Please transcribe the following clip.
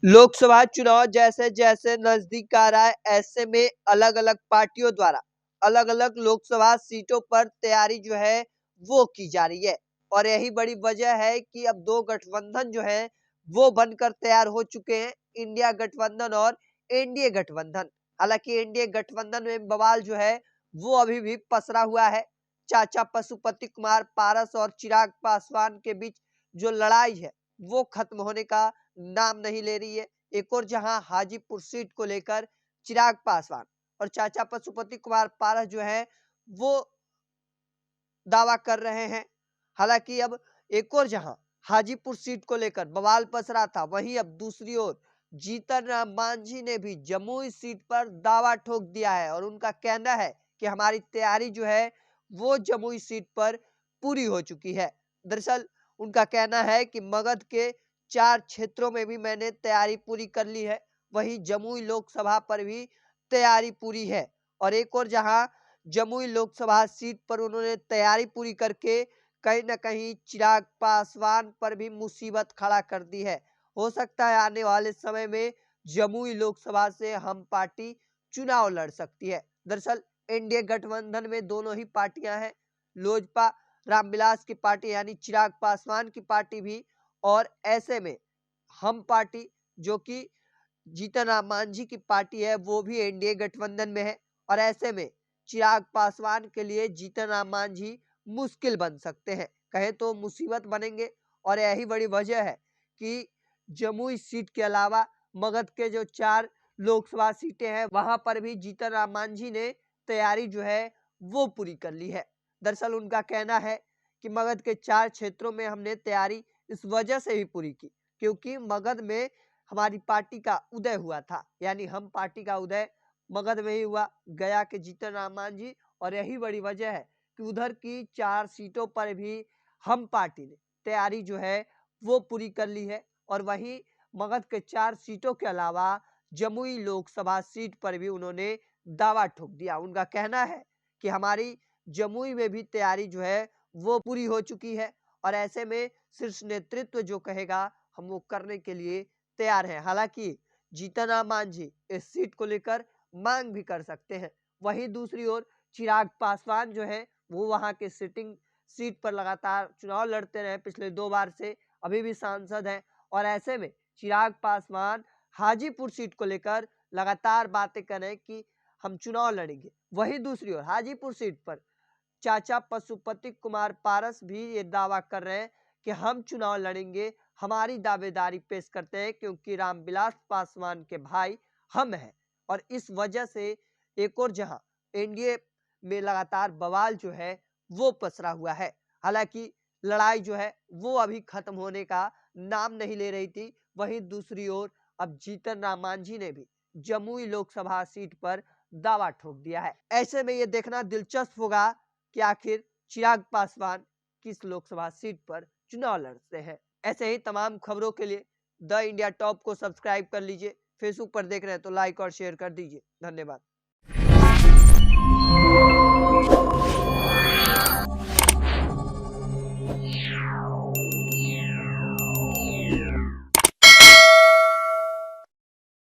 लोकसभा चुनाव जैसे जैसे नजदीक आ रहा है, ऐसे में अलग अलग पार्टियों द्वारा अलग अलग लोकसभा सीटों पर तैयारी जो है वो की जा रही है। और यही बड़ी वजह है कि अब दो गठबंधन जो है वो बनकर तैयार हो चुके हैं, इंडिया गठबंधन और एनडीए गठबंधन। हालांकि एनडीए गठबंधन में बवाल जो है वो अभी भी पसरा हुआ है। चाचा पशुपति कुमार पारस और चिराग पासवान के बीच जो लड़ाई है वो खत्म होने का नाम नहीं ले रही है। एक और जहां हाजीपुर सीट को लेकर चिराग पासवान और चाचा पशुपति कुमार पारस जो है वो दावा कर रहे हैं। हालांकि अब एक और जहां हाजीपुर सीट को लेकर बवाल पसरा था, वहीं अब दूसरी ओर जीतन राम मांझी ने भी जमुई सीट पर दावा ठोक दिया है और उनका कहना है कि हमारी तैयारी जो है वो जमुई सीट पर पूरी हो चुकी है। दरअसल उनका कहना है कि मगध के 4 क्षेत्रों में भी मैंने तैयारी पूरी कर ली है, वहीं जमुई लोकसभा पर भी तैयारी पूरी है। और एक और जहां जमुई लोकसभा सीट पर उन्होंने तैयारी पूरी करके कहीं न कहीं चिराग पासवान पर भी मुसीबत खड़ा कर दी है। हो सकता है आने वाले समय में जमुई लोकसभा से हम पार्टी चुनाव लड़ सकती है। दरअसल एनडीए गठबंधन में दोनों ही पार्टियां हैं। लोजपा रामविलास की पार्टी यानी चिराग पासवान की पार्टी भी, और ऐसे में हम पार्टी जो कि जीतन राम मांझी की पार्टी है वो भी एनडीए गठबंधन में है। और ऐसे में चिराग पासवान के लिए जीतन राम मांझी मुश्किल बन सकते हैं, कहे तो मुसीबत बनेंगे। और यही बड़ी वजह है कि जमुई सीट के अलावा मगध के जो 4 लोकसभा सीटें हैं वहां पर भी जीतन राम मांझी ने तैयारी जो है वो पूरी कर ली है। दरअसल उनका कहना है कि मगध के 4 क्षेत्रों में हमने तैयारी इस वजह से भी पूरी की क्योंकि मगध में हमारी पार्टी का उदय हुआ था, यानी हम पार्टी का उदय मगध में ही हुआ, गया के जीतन राम मांझी। और यही बड़ी वजह है कि उधर की 4 सीटों पर भी हम पार्टी ने तैयारी जो है वो पूरी कर ली है। और वहीं मगध के 4 सीटों के अलावा जमुई लोकसभा सीट पर भी उन्होंने दावा ठोक दिया। उनका कहना है कि हमारी जमुई में भी तैयारी जो है वो पूरी हो चुकी है और ऐसे में शीर्ष नेतृत्व जो कहेगा हम वो करने के लिए तैयार है। हालांकि जीतन राम मांझी इस सीट को लेकर मांग भी कर सकते हैं। वहीं दूसरी ओर चिराग पासवान जो है वो वहां के सिटिंग सीट पर लगातार चुनाव लड़ते रहे, पिछले 2 बार से अभी भी सांसद हैं। और ऐसे में चिराग पासवान हाजीपुर सीट को लेकर लगातार बातें कर रहे हैं कि हम चुनाव लड़ेंगे। वहीं दूसरी ओर हाजीपुर सीट पर चाचा पशुपति कुमार पारस भी ये दावा कर रहे हैं कि हम चुनाव लड़ेंगे, हमारी दावेदारी पेश करते हैं क्योंकि रामविलास पासवान के भाई हम हैं। और इस वजह से एक और जहां एनडीए में लगातार बवाल जो है वो पसरा हुआ है। हालांकि लड़ाई जो है वो अभी खत्म होने का नाम नहीं ले रही थी। वहीं दूसरी ओर अब जीतन राम मांझी ने भी जमुई लोकसभा सीट पर दावा ठोक दिया है। ऐसे में ये देखना दिलचस्प होगा कि आखिर चिराग पासवान किस लोकसभा सीट पर चुनाव लड़ते हैं। ऐसे ही तमाम खबरों के लिए द इंडिया टॉप को सब्सक्राइब कर लीजिए। फेसबुक पर देख रहे हैं तो लाइक और शेयर कर दीजिए। धन्यवाद।